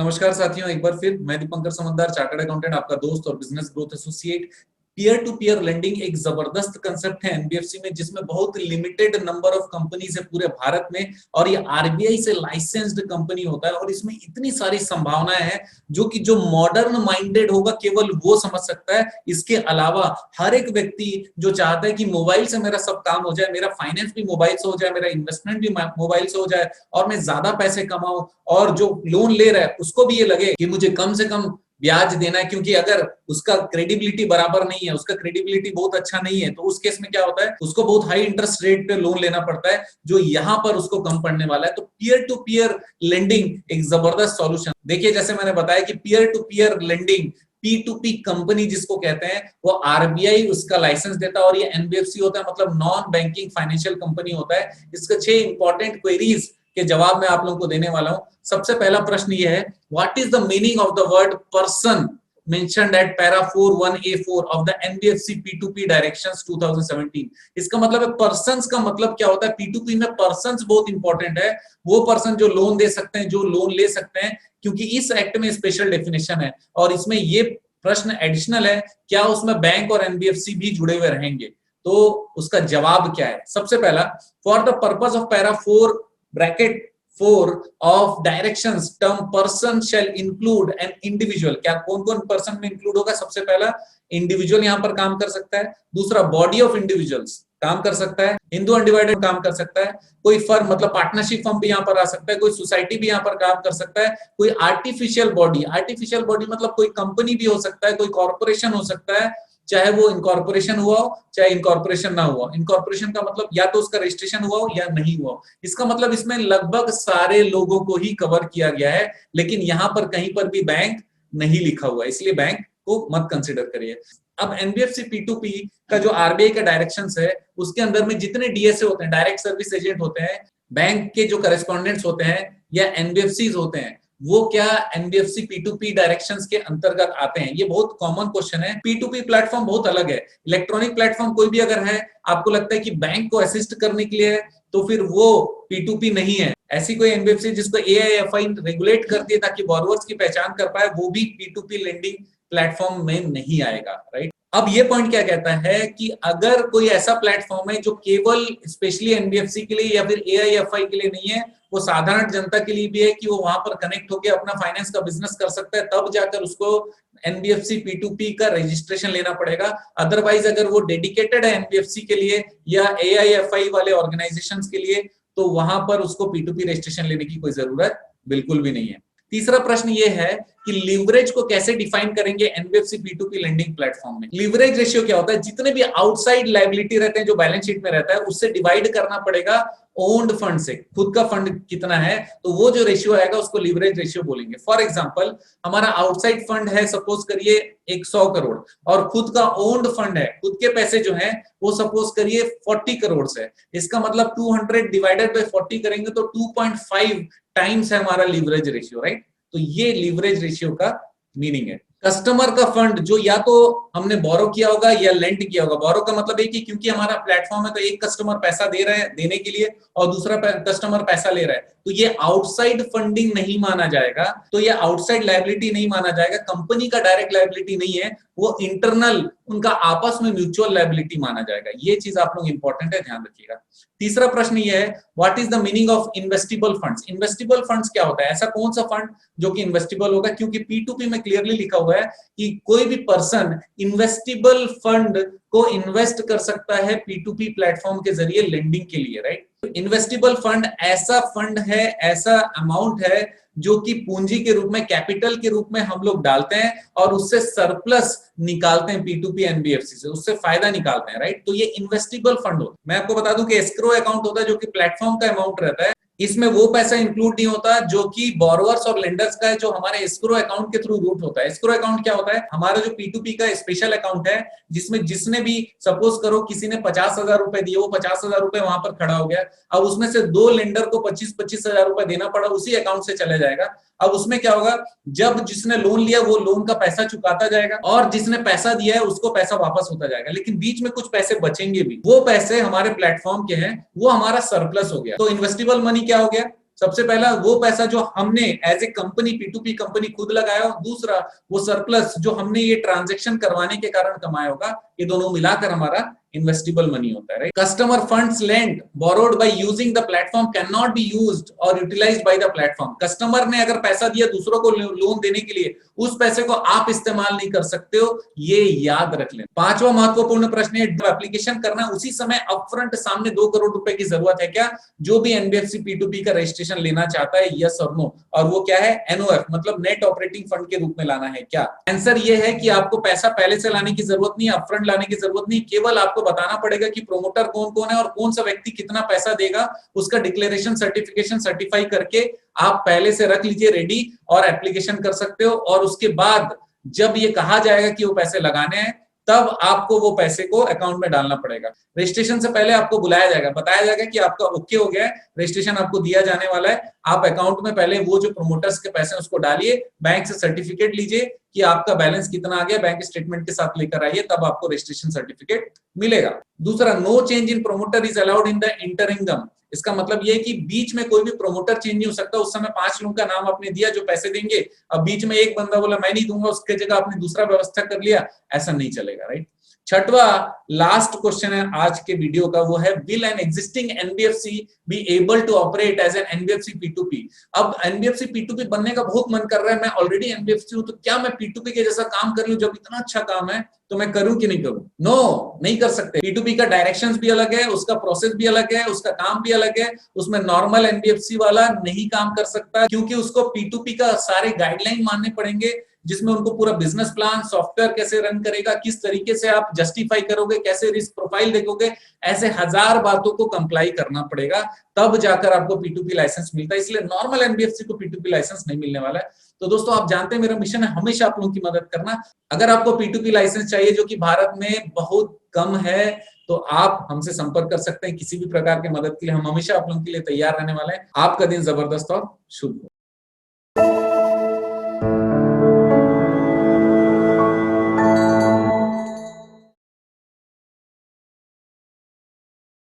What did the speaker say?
नमस्कार साथियों, एक बार फिर मैं दीपंकर समंदर, चार्टर्ड अकाउंटेंट, आपका दोस्त और business growth associate. Peer to peer lending एक जबरदस्त कंसेप्ट है एनबीएफसी में, जिसमें बहुत लिमिटेड नंबर ऑफ कंपनीज है पूरे भारत में, और ये आरबीआई से लाइसेंस्ड कंपनी होता है। और इसमें इतनी सारी संभावनाएं हैं जो मॉडर्न माइंडेड होगा केवल वो समझ सकता है। इसके अलावा हर एक व्यक्ति जो चाहता है कि मोबाइल से मेरा सब काम हो जाए, मेरा फाइनेंस भी मोबाइल से हो जाए, मेरा इन्वेस्टमेंट भी मोबाइल से हो जाए, और मैं ज्यादा पैसे कमाऊं, और जो लोन ले रहा है उसको भी ये लगे कि मुझे कम से कम ब्याज देना है, क्योंकि अगर उसका क्रेडिबिलिटी बराबर नहीं है, उसका क्रेडिबिलिटी बहुत अच्छा नहीं है, तो उस केस में क्या होता है, उसको बहुत हाई इंटरेस्ट रेट पे लोन लेना पड़ता है, जो यहाँ पर उसको कम पड़ने वाला है। तो पीयर टू पीयर लेंडिंग एक जबरदस्त सॉल्यूशन। देखिए, जैसे मैंने बताया कि peer to peer lending P2P company जिसको कहते हैं, वो आरबीआई उसका लाइसेंस देता है, और ये एनबीएफसी होता है, मतलब नॉन बैंकिंग फाइनेंशियल कंपनी होता है। इसके 6 इंपॉर्टेंट क्वेरीज के जवाब मैं आप लोगों को देने वाला हूं। सबसे पहला प्रश्न ये है, what is the meaning of the word person mentioned at para 41A4 of the NBFC P2P Directions 2017? इसका मतलब है पर्सन्स का मतलब क्या होता है। P2P में पर्सन्स बहुत इंपॉर्टेंट है, वो पर्सन जो लोन दे सकते हैं, जो लोन ले सकते हैं, क्योंकि इस एक्ट में स्पेशल डेफिनेशन है। और इसमें ये प्रश्न एडिशनल है, क्या उसमें बैंक और एनबीएफसी भी जुड़े हुए रहेंगे? तो उसका जवाब क्या है? सबसे पहला, for the purpose of para 4 bracket 4 of directions term person shall include an individual। क्या कौन कौन पर्सन में इंक्लूड होगा? सबसे पहला, इंडिविजुअल यहां पर काम कर सकता है। दूसरा, बॉडी ऑफ इंडिविजुअल्स काम कर सकता है। हिंदू अनडिवाइडेड काम कर सकता है। कोई फर्म मतलब पार्टनरशिप फर्म भी यहां पर आ सकता है। कोई सोसाइटी भी यहां पर काम कर सकता है। कोई आर्टिफिशियल बॉडी मतलब कोई कंपनी भी हो सकता है, कोई कॉर्पोरेशन हो सकता है, चाहे वो इनकॉर्पोरेशन हुआ हो चाहे इनकॉर्पोरेशन ना हुआ। इनकॉर्पोरेशन का मतलब या तो उसका रजिस्ट्रेशन हुआ हो या नहीं हुआ हो। इसका मतलब इसमें लगभग सारे लोगों को ही कवर किया गया है, लेकिन यहां पर कहीं पर भी बैंक नहीं लिखा हुआ है, इसलिए बैंक को मत कंसिडर करिए। अब एनबीएफसी P2P का जो आरबीआई का डायरेक्शंस है, उसके अंदर में जितने डीएसए होते हैं, डायरेक्ट सर्विस एजेंट होते हैं, बैंक के जो करेस्पॉन्डेंट्स होते हैं या एनबीएफसी होते हैं, वो क्या एनबीएफसी P2P डायरेक्शंस के अंतर्गत आते हैं? ये बहुत कॉमन क्वेश्चन है। P2P प्लेटफॉर्म बहुत अलग है। इलेक्ट्रॉनिक प्लेटफॉर्म कोई भी अगर है, आपको लगता है कि बैंक को असिस्ट करने के लिए है, तो फिर वो P2P नहीं है। ऐसी कोई एनबीएफसी जिसको एआईएफआई रेगुलेट करती है ताकि बॉरोवर्स की पहचान कर पाए, वो भी P2P लेंडिंग प्लेटफॉर्म में नहीं आएगा, राइट। अब ये पॉइंट क्या कहता है कि अगर कोई ऐसा प्लेटफॉर्म है जो केवल स्पेशली एनबीएफसी के लिए या फिर एआईएफआई के लिए नहीं है, वो साधारण जनता के लिए भी है, कि वो वहां पर कनेक्ट होकर अपना फाइनेंस का बिजनेस कर सकता है, तब जाकर उसको एनबीएफसी P2P का रजिस्ट्रेशन लेना पड़ेगा। अदरवाइज अगर वो डेडिकेटेड है एनबीएफसी के लिए या एआईएफआई वाले ऑर्गेनाइजेशंस के लिए, तो वहां पर उसको P2P रजिस्ट्रेशन लेने की कोई जरूरत बिल्कुल भी नहीं है। तीसरा प्रश्न ये है कि लीवरेज को कैसे डिफाइन करेंगे एनबीएफसी P2P लेंडिंग प्लेटफॉर्म में। लीवरेज रेशियो क्या होता है? जितने भी आउटसाइड लायबिलिटी रहते हैं जो बैलेंस शीट में रहता है, उससे डिवाइड करना पड़ेगा ओन्ड फंड से। खुद का फंड कितना है, तो वो जो रेशियो आएगा उसको लीवरेज रेशियो बोलेंगे। फॉर एग्जांपल, हमारा आउटसाइड फंड है सपोज करिए 100 करोड़, और खुद का ओन्ड फंड है, खुद के पैसे जो है वो सपोज करिए 40 करोड़ से। इसका मतलब 200 डिवाइडेड बाय 40 करेंगे तो 2.5 टाइम्स है हमारा लीवरेज रेशियो, राइट। तो ये लीवरेज रेशियो का मीनिंग है। कस्टमर का फंड जो या तो हमने बोरो किया होगा या लेंड किया होगा। बोरो का मतलब है कि क्योंकि हमारा प्लेटफॉर्म है, तो एक कस्टमर पैसा दे रहा है देने के लिए और दूसरा कस्टमर पैसा ले रहा है, तो ये आउटसाइड फंडिंग नहीं माना जाएगा, तो ये आउटसाइड लायबिलिटी नहीं माना जाएगा। कंपनी का डायरेक्ट लायबिलिटी नहीं है, वो इंटरनल उनका आपस में म्यूचुअल लायबिलिटी माना जाएगा। ये चीज आप लोग इंपॉर्टेंट है, ध्यान रखिएगा। तीसरा प्रश्न ये है, what is the meaning of investible funds? Investible funds क्या होता है? ऐसा कौन सा फंड जो कि इन्वेस्टिबल होगा? क्योंकि P2P में क्लियरली लिखा हुआ है कि कोई भी पर्सन इन्वेस्टिबल फंड को इन्वेस्ट कर सकता है P2P प्लेटफॉर्म के जरिए लेंडिंग के लिए, राइट। इन्वेस्टिबल फंड ऐसा फंड है, ऐसा अमाउंट है जो कि पूंजी के रूप में, कैपिटल के रूप में हम लोग डालते हैं और उससे सरप्लस निकालते हैं P2P एनबीएफसी से, उससे फायदा निकालते हैं, राइट। तो ये इन्वेस्टिबल फंड होता है। मैं आपको बता दूं कि एस्क्रो अकाउंट होता है जो कि प्लेटफॉर्म का अमाउंट रहता है, इसमें वो पैसा इंक्लूड नहीं होता जो कि बोरोवर्स और लेंडर्स का है, जो हमारे एस्क्रो अकाउंट के थ्रू रूट होता है। एस्क्रो अकाउंट क्या होता है? हमारा जो P2P का स्पेशल अकाउंट है, जिसमें जिसने भी, सपोज करो किसी ने 50,000 रुपए दिए, वो 50,000 रुपए वहां पर खड़ा हो गया, अब उसमें से 2 लेंडर को 25,000 रुपए देना पड़ा, उसी अकाउंट से चला जाएगा। अब उसमें क्या होगा, जब जिसने लोन लिया वो लोन का पैसा चुकाता जाएगा और जिसने पैसा दिया है उसको पैसा वापस होता जाएगा, लेकिन बीच में कुछ पैसे बचेंगे भी, वो पैसे हमारे प्लेटफॉर्म के हैं, वो हमारा सरप्लस हो गया। तो इन्वेस्टिबल मनी क्या हो गया? सबसे पहला वो पैसा जो हमने as a company P2P company खुद लगाया, दूसरा वो सरप्लस जो हमने ये ट्रांजेक्शन करवाने के कारण कमाया होगा, ये दोनों मिलाकर हमारा इन्वेस्टेबल मनी होता है, right. Customer funds lend borrowed by using the platform can not be used और utilised by the platform. Customer ने अगर पैसा दिया दूसरों को लोन देने के लिए, उस पैसे को आप इस्तेमाल नहीं कर सकते हो, ये याद रख लें। पांचवा महत्वपूर्ण प्रश्न है, एप्लीकेशन करना उसी समय अपफ्रंट सामने 2 करोड़ रुपए की जरूरत है क्या? जो भी एनबीएफसी P2P का रजिस्ट्रेशन लेना चाहता है, यस और नो। और वो क्या है? एनओएफ मतलब नेट ऑपरेटिंग फंड के रूप में लाना है क्या? आंसर ये है कि आपको पैसा पहले से लाने की जरूरत नहीं है, अपफ्रंट लाने की जरूरत नहीं, केवल आपको बताना पड़ेगा कि प्रोमोटर कौन कौन है और कौन सा व्यक्ति कितना पैसा देगा। उसका डिक्लेरेशन सर्टिफिकेशन सर्टिफाई करके आप पहले से रख लीजिए रेडी और एप्लीकेशन कर सकते हो। और उसके बाद जब ये कहा जाएगा कि वो पैसे लगाने हैं, तब आपको वो पैसे को अकाउंट में डालना पड़ेगा। रजिस्ट्रेशन से पहले आपको बुलाया जाएगा, बताया जाएगा कि आपका ओके हो गया है, रजिस्ट्रेशन आपको दिया जाने वाला है। आप अकाउंट में पहले वो जो प्रोमोटर्स के पैसे उसको डालिए, बैंक से सर्टिफिकेट लीजिए कि आपका बैलेंस कितना आ गया, बैंक स्टेटमेंट के साथ लेकर आइए, तब आपको रजिस्ट्रेशन सर्टिफिकेट मिलेगा। दूसरा, no change in promoter is allowed in the इंटरिंगम। इसका मतलब ये है कि बीच में कोई भी प्रोमोटर चेंज नहीं हो सकता। उस समय 5 लोगों का नाम आपने दिया जो पैसे देंगे, अब बीच में एक बंदा बोला मैं नहीं दूंगा, उसके जगह आपने दूसरा व्यवस्था कर लिया, ऐसा नहीं चलेगा, राइट। छठवा लास्ट क्वेश्चन है आज के वीडियो का, वो है will an existing NBFC be able to operate as an NBFC P2P। अब एनबीएफसी P2P बनने का बहुत मन कर रहा है, मैं ऑलरेडी एनबीएफसी हूं, तो क्या मैं P2P के जैसा काम कर लूं? जब इतना अच्छा काम है तो मैं करूं कि नहीं करूं? नो, नहीं कर सकते। P2P का डायरेक्शंस भी अलग है, उसका प्रोसेस भी अलग है, उसका काम भी अलग है। उसमें नॉर्मल एनबीएफसी वाला नहीं काम कर सकता, क्योंकि उसको P2P का सारे गाइडलाइन मानने पड़ेंगे, जिसमें उनको पूरा बिजनेस प्लान, सॉफ्टवेयर कैसे रन करेगा, किस तरीके से आप जस्टिफाई करोगे, कैसे रिस्क प्रोफाइल देखोगे, ऐसे 1000 बातों को कंप्लाई करना पड़ेगा, तब जाकर आपको P2P लाइसेंस मिलता है। इसलिए नॉर्मल एनबीएफसी को P2P लाइसेंस नहीं मिलने वाला है। तो दोस्तों, आप जानते हैं मेरा मिशन है हमेशा आप लोगों की मदद करना। अगर आपको P2P लाइसेंस चाहिए, जो कि भारत में बहुत कम है, तो आप हमसे संपर्क कर सकते हैं किसी भी प्रकार की मदद के लिए। हम हमेशा आप लोगों के लिए तैयार रहने वाले हैं। आपका दिन जबरदस्त और शुभ हो।